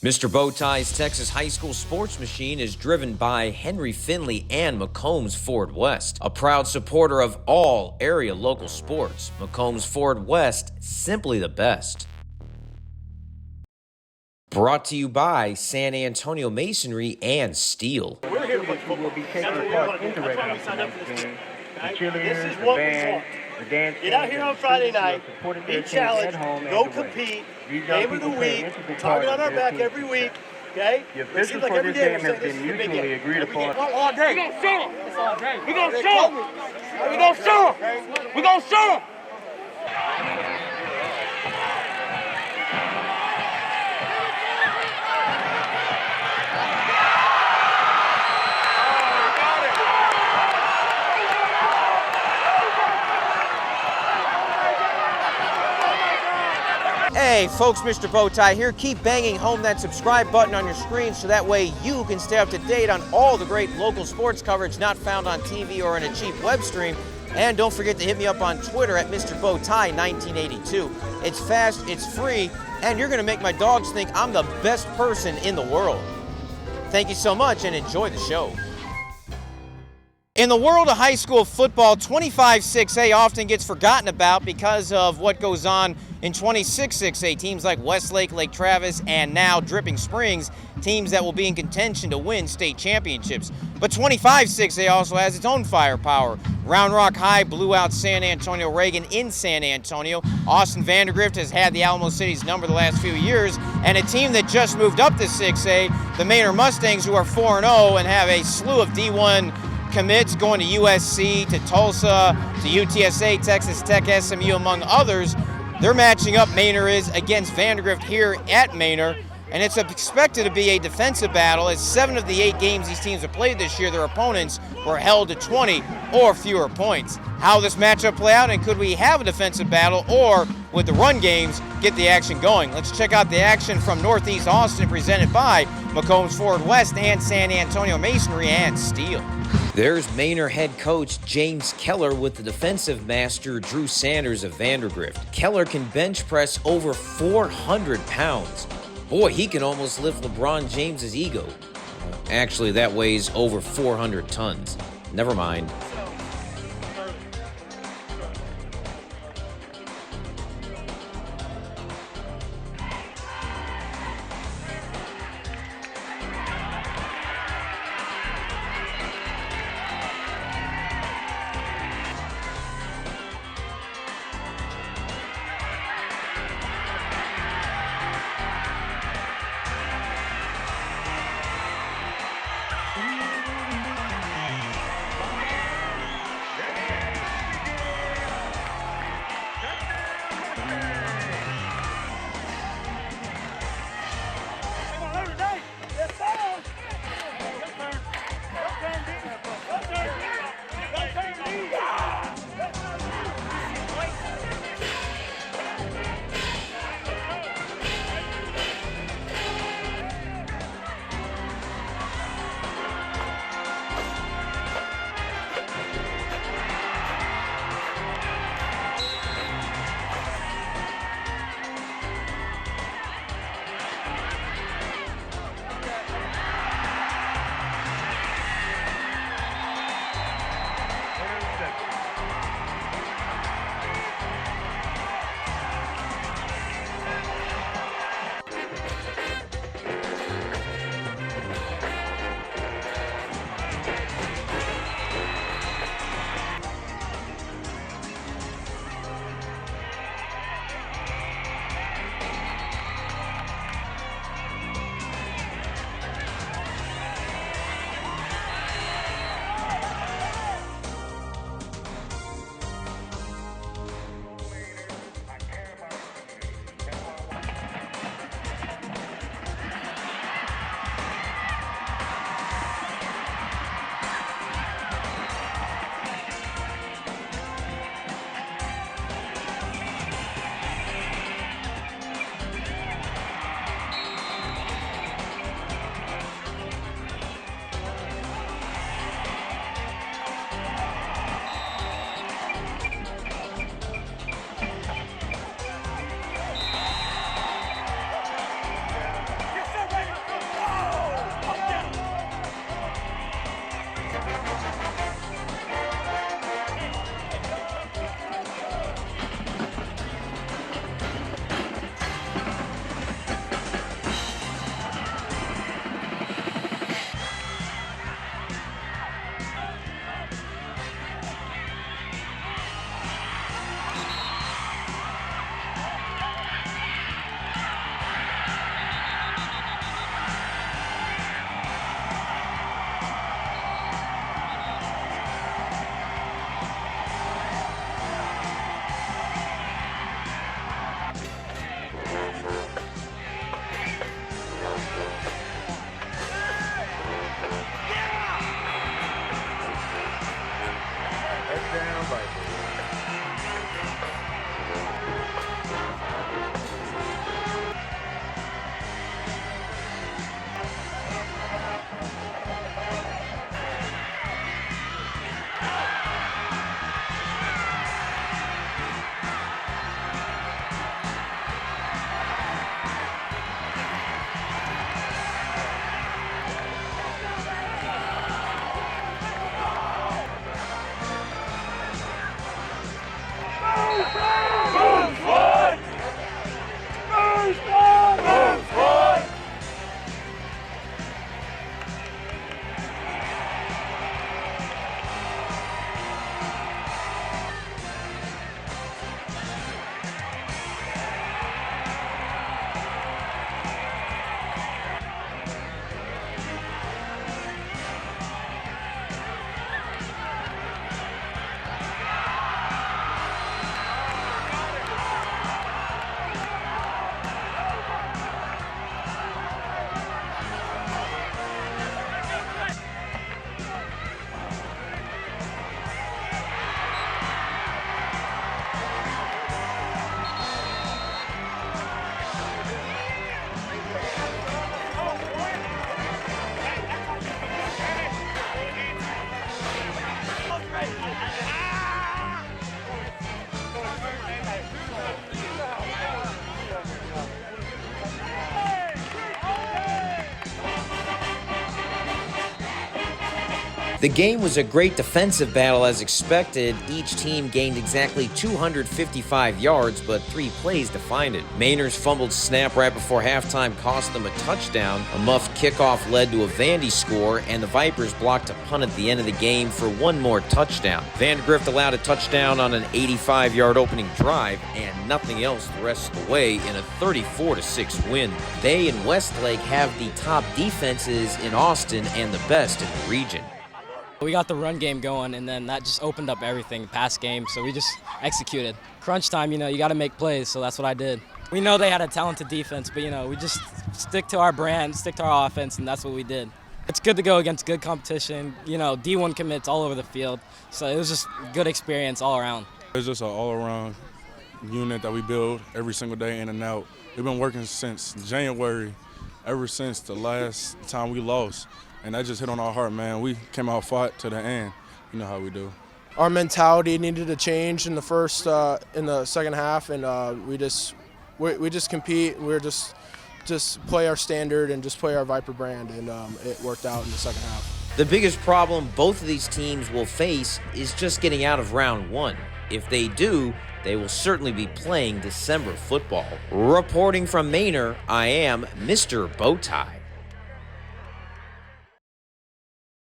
Mr. Bowtie's Texas High School Sports Machine is driven by Henry Finley and McCombs Ford West, a proud supporter of all area local sports. McCombs Ford West, simply the best. Brought to you by San Antonio Masonry and Steel. We're here who will be taking part in the regular tonight's game. The cheerleaders, the band, the dance. Get out here on Friday night, be challenged, go compete, game of the week, target on our back every week, okay? The officials for this game have been mutually agreed upon. All day. We're gonna show them. We're gonna show them. We're gonna show them. We're gonna show them. Hey folks, Mr. Bowtie here. Keep banging home that subscribe button on your screen so that way you can stay up to date on all the great local sports coverage not found on TV or in a cheap web stream. And don't forget to hit me up on Twitter at Mr. Bowtie 1982. It's fast, it's free, and you're going to make my dogs think I'm the best person in the world. Thank you so much and enjoy the show. In the world of high school football, 25-6A often gets forgotten about because of what goes on in 26-6A. Teams like Westlake, Lake Travis, and now Dripping Springs, teams that will be in contention to win state championships. But 25-6A also has its own firepower. Round Rock High blew out San Antonio Reagan in San Antonio. Austin Vandegrift has had the Alamo City's number the last few years. And a team that just moved up to 6A, the Manor Mustangs, who are 4-0 and have a slew of D1 commits going to USC, to Tulsa, to UTSA, Texas Tech, SMU, among others. They're matching up, Manor is, against Vandegrift here at Manor, and it's expected to be a defensive battle as 7 of the 8 games these teams have played this year, their opponents were held to 20 or fewer points. How will this matchup play out, and could we have a defensive battle, or with the run games, get the action going? Let's check out the action from Northeast Austin presented by McCombs Ford West and San Antonio Masonry and Steel. There's Manor head coach James Keller with the defensive master Drew Sanders of Vandegrift. Keller can bench press over 400 pounds. Boy, he can almost lift LeBron James's ego. Actually, that weighs over 400 tons. Never mind. The game was a great defensive battle as expected. Each team gained exactly 255 yards, but 3 plays defined it. Manor's fumbled snap right before halftime cost them a touchdown. A muffed kickoff led to a Vandy score, and the Vipers blocked a punt at the end of the game for 1 more touchdown. Vandegrift allowed a touchdown on an 85-yard opening drive, and nothing else the rest of the way in a 34-6 win. They and Westlake have the top defenses in Austin and the best in the region. We got the run game going, and then that just opened up everything, pass game, so we just executed. Crunch time, you got to make plays, so that's what I did. We know they had a talented defense, but, we just stick to our brand, stick to our offense, and that's what we did. It's good to go against good competition, D1 commits all over the field, so it was just a good experience all around. It's just an all-around unit that we build every single day in and out. We've been working since January, ever since the last time we lost. And that just hit on our heart, man. We came out fought to the end. You know how we do. Our mentality needed to change in the second half, and we just compete. We're just play our standard and just play our Viper brand, and it worked out in the second half. The biggest problem both of these teams will face is just getting out of round 1. If they do, they will certainly be playing December football. Reporting from Manor, I am Mr. Bowtie.